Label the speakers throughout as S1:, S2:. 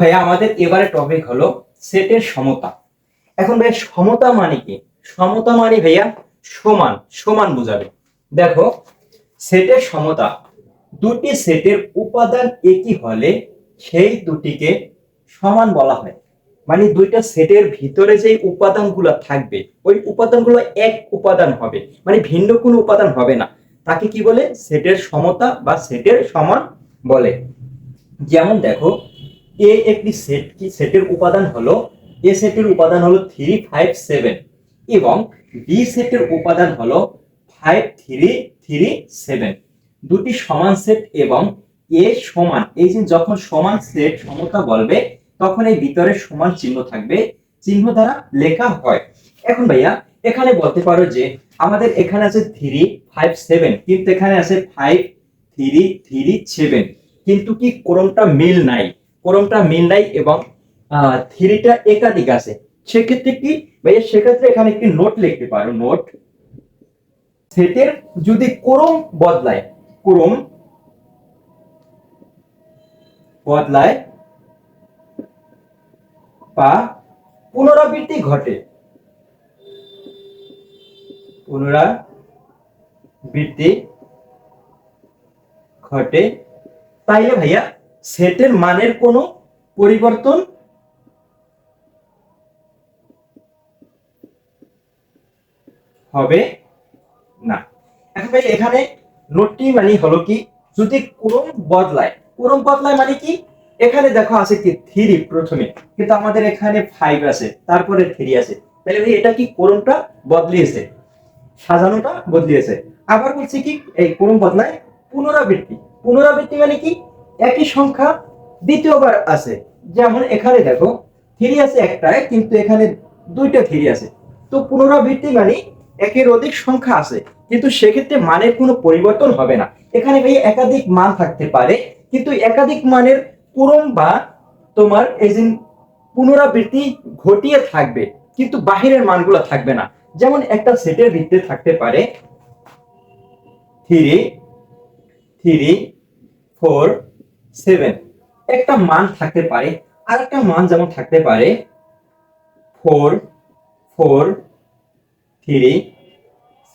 S1: ভাইয়া আমাদের এবারে টপিক হলো সেটের সমতা। এখন ভাই সমতা মানে কি? সমতা মানে ভাইয়া সমান সমান বোঝাবে। দেখো, সেটের সমতা, দুটি সেটের উপাদান একই হলে সেই দুটিকে সমান বলা হয়। মানে দুইটা সেটের ভিতরে যে উপাদানগুলো থাকবে ওই উপাদানগুলো এক উপাদান হবে, মানে ভিন্ন কোনো উপাদান হবে না। তাকে কি বলে? সেটের সমতা বা সেটের সমান বলে। যেমন দেখো, এ একটি সেট, কি সেটের উপাদান হলো, এ সেটের উপাদান হলো 3 5 7 এবং বি সেটের উপাদান হলো 5 3 3 7। দুটি সমান সেট এবং এ সমান, এই যে যখন সমান সেট সমতা বলবে তখন এই ভিতরে সমান চিহ্ন থাকবে, চিহ্ন দ্বারা লেখা হয়। এখন ভাইয়া এখানে বলতে পারো যে আমাদের এখানে আছে 3 5 7 কিন্তু এখানে আছে 5 3 3 7, কিন্তু কি ক্রমটা মিল নাই, ক্রমটা মিল নাই এবং থ্রিটা একাধিক আছে। সেক্ষেত্রে কি ভাইয়া, সেক্ষেত্রে এখানে একটি নোট লিখতে পারো। নোট, সেটের যদি ক্রম বদলায়, ক্রম বদলায় বা পুনরাবৃত্তি ঘটে, পুনরাবৃত্তি ঘটে, তাইলে ভাইয়া সেটের মানের কোনো পরিবর্তন হবে না। এখন ভাই এখানে নোটটি মানে হলো কি, যদি ক্রম বদলায়, ক্রম বদলায় মানে কি, এখানে দেখো আছে কি 3 প্রথমে, কিন্তু আমাদের এখানে 5 আছে, তারপরে 3 আছে, তাহলে ভাই এটা কি ক্রমটা বদলিয়েছে, সাজানোটা বদলিয়েছে। আবার বলছি কি, এই ক্রম বদলায় পুনরাবৃত্তি, পুনরাবৃত্তি মানে কি একই সংখ্যা দ্বিতীয়বার আছে। যেমন এখানে দেখো 3 আছে একটায়, কিন্তু এখানে দুইটা 3 আছে। তো পুনরাবৃত্তি মানে একের অধিক সংখ্যা আছে, কিন্তু সেক্ষেত্রে মানের কোনো পরিবর্তন হবে না। এখানে ভাই একাধিক মান থাকতে পারে, কিন্তু একাধিক মানের ক্রম বা তোমার এই যে পুনরাবৃত্তি ঘটিয়ে থাকবে, কিন্তু বাহিরের মানগুলো থাকবে না। যেমন একটা সেটের ভিতরে থাকতে পারে 3 3 4 7, একটা মান থাকতে পারে, আর একটা মান যেমন থাকতে পারে 4 4 3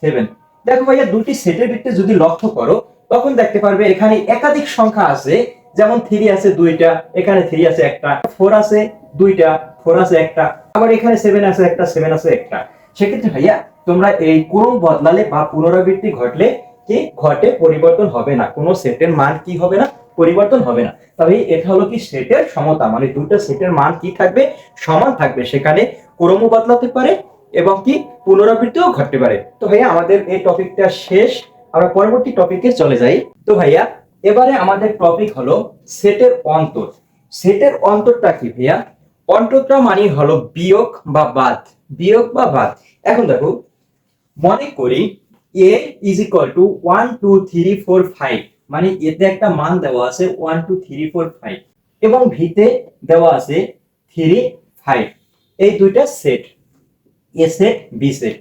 S1: 7। দেখো ভাইয়া দুটি সেটের ভিতরে যদি লক্ষ্য করো তখন দেখতে পারবে এখানে একাধিক সংখ্যা আছে। যেমন 3 আছে দুইটা, এখানে 3 আছে একটা, 4 আছে দুইটা, 4 আছে একটা, আবার এখানে 7 আছে একটা, 7 আছে একটা। সেক্ষেত্রে ভাইয়া তোমরা এই ক্রম বদলালে বা পুনরাবৃত্তি ঘটলে কি ঘটে, পরিবর্তন হবে না, কোনো সেটের মান কি হবে না, পরিবর্তন হবে না। তবে এটা হলো কি সেটের সমতা, মানে দুটো সেটের মান কি থাকবে, সমান থাকবে। সেখানে ক্রমও বদলাতে পারে এবং কি পুনরাবৃত্তিও ঘটতে পারে। তো ভাইয়া আমাদের এই টপিকটা শেষ, আমরা পরবর্তী টপিকে চলে যাই। তো ভাইয়া এবারে আমাদের টপিক হলো সেটের অন্তর। সেটের অন্তরটা কি ভাইয়া? অন্তরটা মানে হলো বিয়োগ বা বাদ, বিয়োগ বা বাদ। এখন দেখো, মনে করি a ইজ ইকুয়াল টু 1 2 3 4 5, মানে এতে একটা মান দেওয়া আছে 1 2 3 4 5 এবং ভিতে দেওয়া আছে 3 5। এই দুইটা সেট, এ সেট বি সেট।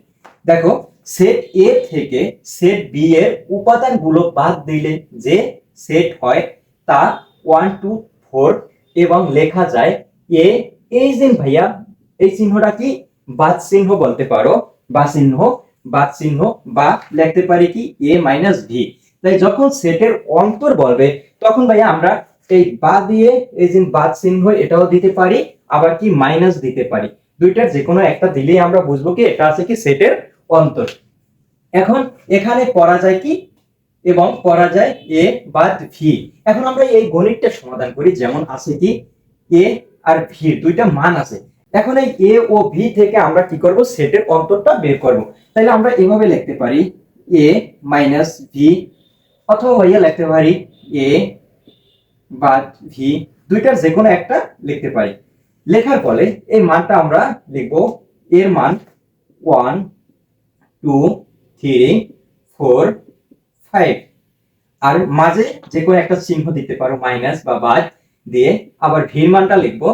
S1: দেখো, সেট এ থেকে সেট বি এর উপাদানগুলো বাদ দিলে যে সেট হয় তা 1 2 4 এবং লেখা যায় এ। এই যে ভাইয়া এই চিহ্নটা কি বাদ চিহ্ন বলতে পারো, বা চিহ্ন, বাদ চিহ্ন, বা লিখতে পারি কি এ মাইনাস ভি। তাই যখন সেটের অন্তর বলবে তখন ভাইয়া আমরা এই বা দিয়ে এই যে বাদ চিহ্ন এটাও দিতে পারি, আবার কি মাইনাস দিতে পারি। দুইটার যে কোনো একটা দিলেই আমরা বুঝবো কি এটা আছে কি সেটের অন্তর। এখন এখানে পড়া যায় কি, এবং পড়া যায় এ বাদ ভি। এখন আমরা এই গণিতটা সমাধান করি। যেমন আছে কি এ আর ভি দুইটা মান আছে। এখন এই এ ও ভি থেকে আমরা কি করব, সেটের অন্তরটা বের করব। তাহলে আমরা এভাবে লিখতে পারি এ মাইনাস ভি, অথবা ভাইয়া লিখতে পারি এ বাদ ভি, দুইটার যে কোনো একটা লিখতে পারি। লেখার পরে এই মানটা আমরা লিখব, এর মান 1 2 3 4 5, আর মাঝে যে কোনো একটা চিহ্ন দিতে পারো, মাইনাস বা বাদ দিয়ে, আবার ভির মানটা লিখবো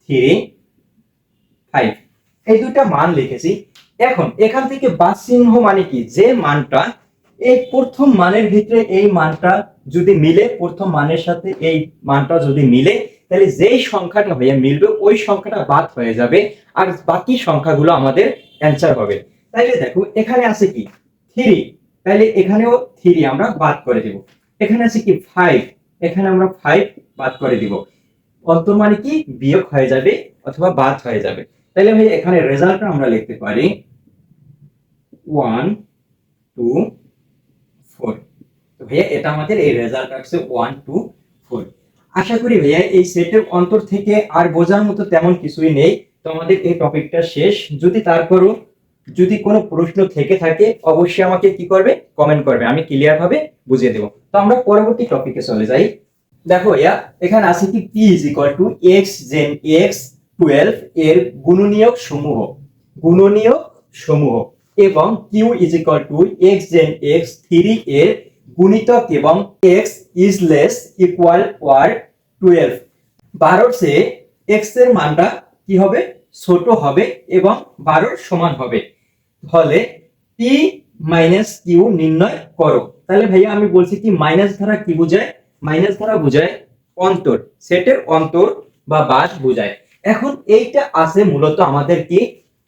S1: 3 5। এই দুইটা মান লিখেছি। এখন এখান থেকে বাদ চিহ্ন মানে কি, যে মানটা এই প্রথম মানের ভিতরে এই মানটা যদি মিলে, প্রথম মানের সাথে এই মানটা যদি মিলে, তাহলে যেই সংখ্যাটা ভাইয়া মিলবে ওই সংখ্যাটা বাদ হয়ে যাবে, আর বাকি সংখ্যাগুলো আমাদের অ্যান্সার হবে। তাইলে দেখো এখানে আছে কি 3, তাহলে এখানেও 3 আমরা বাদ করে দিব। এখানে আছে কি 5, এখানে আমরা 5 বাদ করে দিব। অন্তর মানে কি বিয়োগ হয়ে যাবে অথবা বাদ হয়ে যাবে। তাহলে ভাই এখানে রেজাল্টটা আমরা লিখতে পারি 1 2 4। তো ভাইয়া এটা আমাদের এই রেজাল্ট আসছে 1 2 4। আশা করি ভাইয়া এই সেটের অন্তর থেকে আর বোঝার মতো তেমন কিছুই নেই। তো আমাদের এই টপিকটা শেষ। যদি তারপরও যদি কোনো প্রশ্ন থেকে থাকে অবশ্যই আমাকে কি করবে, কমেন্ট করবে, আমি ক্লিয়ার ভাবে বুঝিয়ে দেব। তো আমরা পরবর্তী টপিকে চলে যাই। দেখো ভাইয়া এখানে আছে কি p x জেন x 12 এর গুণনীয়ক সমূহ এবং q x জেন x 3 এর গুণিতক এবং x is less equal or 12। 12 say x এর মানটা কি হবে, ছোট হবে এবং 12 সমান হবে, হলে p মাইনাস q নির্ণয় করো। তাহলে ভাইয়া আমি বলছি কি মাইনাস দ্বারা কি বোঝায়, মাইনাস দ্বারা বোঝায় অন্তর, সেটের অন্তর বা বাদ বোঝায়। এখন এইটা আছে মূলত আমাদের কি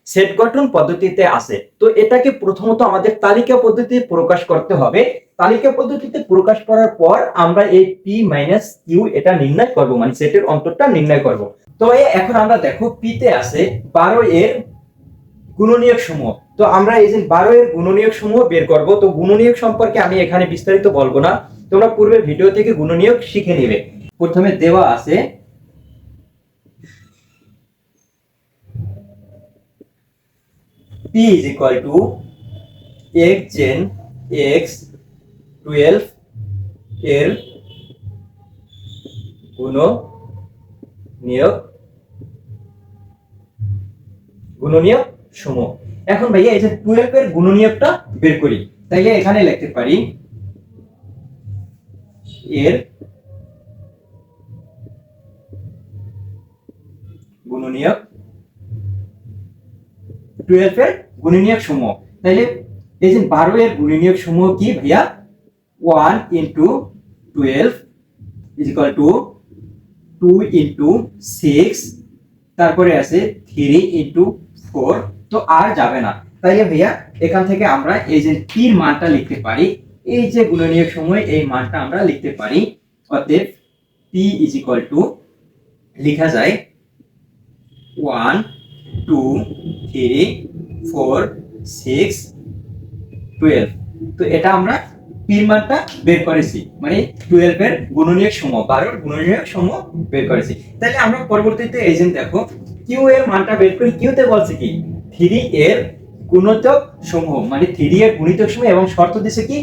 S1: সেট গঠন পদ্ধতিতে আছে। তো এটাকে প্রথমত আমাদের তালিকা পদ্ধতিতে প্রকাশ করতে হবে। তালিকা পদ্ধতিতে প্রকাশ করার পর আমরা এই p মাইনাস q এটা নির্ণয় করব, মানে সেটের অন্তরটা নির্ণয় করব। তো ভাইয়া এখন আমরা দেখো p তে আছে 12 এর গুণনীয়ক সমূহ। তো আমরা এই যে 12 এর গুণনীয়ক সমূহ বের করব। তো গুণনীয়ক সম্পর্কে আমি এখানে বিস্তারিত বলবো না, তোমরা পূর্বের ভিডিও থেকে গুণনীয়ক শিখে নেবে। প্রথমে দেওয়া আছে p x জেন x 12 এর গুণনীয়ক সমূহ। এখন ভাইয়া এই যে 12 এর গুণনীয়কটা বের করি। তাইলে এখানে লিখতে পারি এর গুণনীয়ক 12 এর গুণনীয়ক সমূহ। তাইলে এই যে 12 এর গুণনীয়ক সমূহ কি ভাইয়া 1 into 12 is equal to 2 into 6, তারপরে আছে 3 into 4। তো আর যাবে না। তাইলে ভাইয়া এখান থেকে আমরা এই যে p এর মানটা লিখতে পারি, এই যে গুণনীয়ক সমূহে এই মানটা আমরা লিখতে পারি। অতএব p is equal to লেখা যায় 1 2 3 4 6 12। তো এটা আমরা p এর মানটা বের করেছি, মানে 12 এর গুণনীয়ক সমূহ, 12 এর গুণনীয়ক সমূহ বের করেছি। তাহলে আমরা পরবর্তীতে এই যে দেখো q এর মানটা বের করি। q তে বলছে কি 3 এর গুণিতক সমূহ, মানে 3 এর গুণিতক সমূহ, এবং শর্ত দিছে কি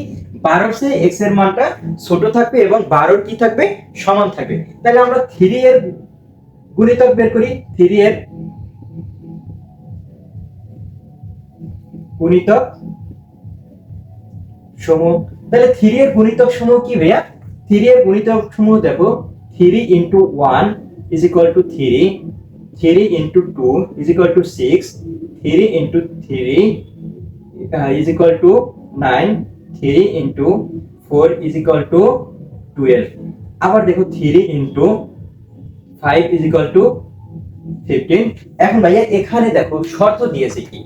S1: 12 সে x এর মানটা ছোট থাকবে এবং 12 কি থাকবে, সমান থাকবে। তাহলে আমরা 3 এর গুণিতক বের করি। 3 এর গুণিতক সমূহ। তাহলে 3 এর গুণিতক সমূহ কি ভাইয়া, 3 এর গুণিতক সমূহ দেখো 3 into 1 is equal to 3, 3 into 2 is equal to 6, 3 into 3 is equal to 9, 3 into 4 is equal to 12। আবার দেখো 3 into 5 is equal to 15। এখন ভাইয়া এখানে দেখো শর্ত দিয়েছে কি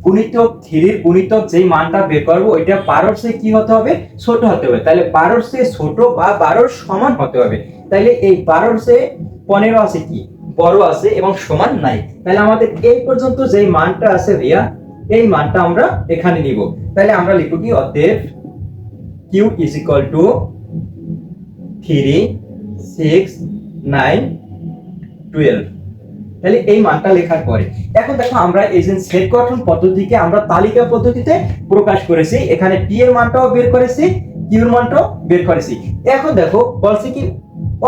S1: গুণিতক 3 এর গুণিতক যেই মানটা বের করব ওইটা 12 এর চেয়ে কি হতে হবে, ছোট হতে হবে। তাহলে 12 এর চেয়ে ছোট বা 12 এর সমান হতে হবে। তাহলে এই 12 এর চেয়ে 15 আছে কি বড় আছে এবং সমান নাই। তাহলে আমাদের এই পর্যন্ত যেই মানটা আছে ভাইয়া এই মানটা আমরা এখানে নিব। তাহলে আমরা লিখব কি অতএব q is equal to 3 6 9 12। তাহলে এই মানটা লেখার পরে এখন দেখো আমরা এই যে সেট গঠন পদ্ধতিকে আমরা তালিকা পদ্ধতিতে প্রকাশ করেছি। এখানে p এর মানটাও বের করেছি, q এর মানটাও বের করেছি। এখন দেখো বলছি কি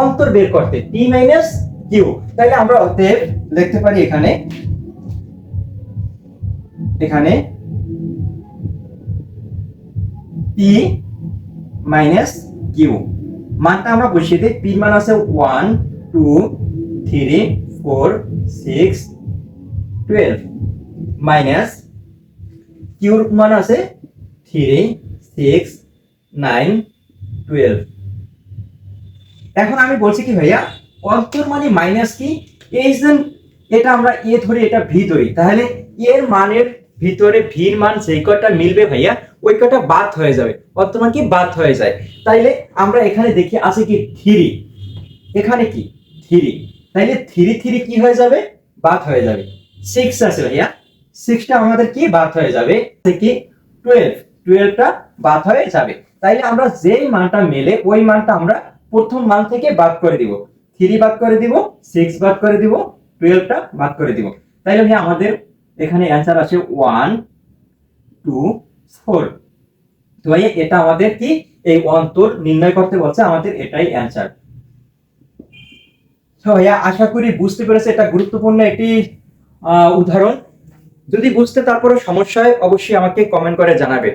S1: অন্তর বের করতে p মাইনাস q। তাহলে আমরা অতএব লিখতে পারি এখানে p মাইনাস q মানটা আমরা বসিয়ে দিই। p মান আছে 1 2 3 4 6 12 মাইনাস q এর মান আছে 3 6 9 12। এখন আমি বলছি কি ভাইয়া, অন্তর মানে মাইনাস কি, এই যে এটা আমরা এ ধরি এটা ভি ধরি, তাহলে এর মানের ভিতরে ভির মান যেই কটা মিলবে ভাইয়া ওই কটা বাদ হয়ে যাবে, অন্তর মান কি বাদ হয়ে যায়। তাইলে আমরা এখানে দেখি আছে কি 3, এখানে কি 3, তাইলে 3 3 কি হয়ে যাবে, বাদ হয়ে যাবে। 6 আছে ভাইয়া, 6টা আমাদের কি বাদ হয়ে যাবে, কি 12, 12টা বাদ হয়ে যাবে। তাইলে আমরা যেই মানটা মেলে ওই মানটা আমরা প্রথম মান থেকে বাদ করে দিব, 3 বাদ করে দিব, 6 বাদ করে দিব, 12টা বাদ করে দিব। তাইলে ভাই আমাদের এখানে অ্যানসার আসে 1 2 4। তো ভাই এটা আমাদের কি এই অন্তর নির্ণয় করতে বলছে, আমাদের এটাই অ্যানসার। তো ভাইয়া আশা করি বুঝতে পেরেছে, এটা গুরুত্বপূর্ণ একটি উদাহরণ। যদি বুঝতে তারপরে সমস্যা হয় অবশ্যই আমাকে কমেন্ট করে জানাবে।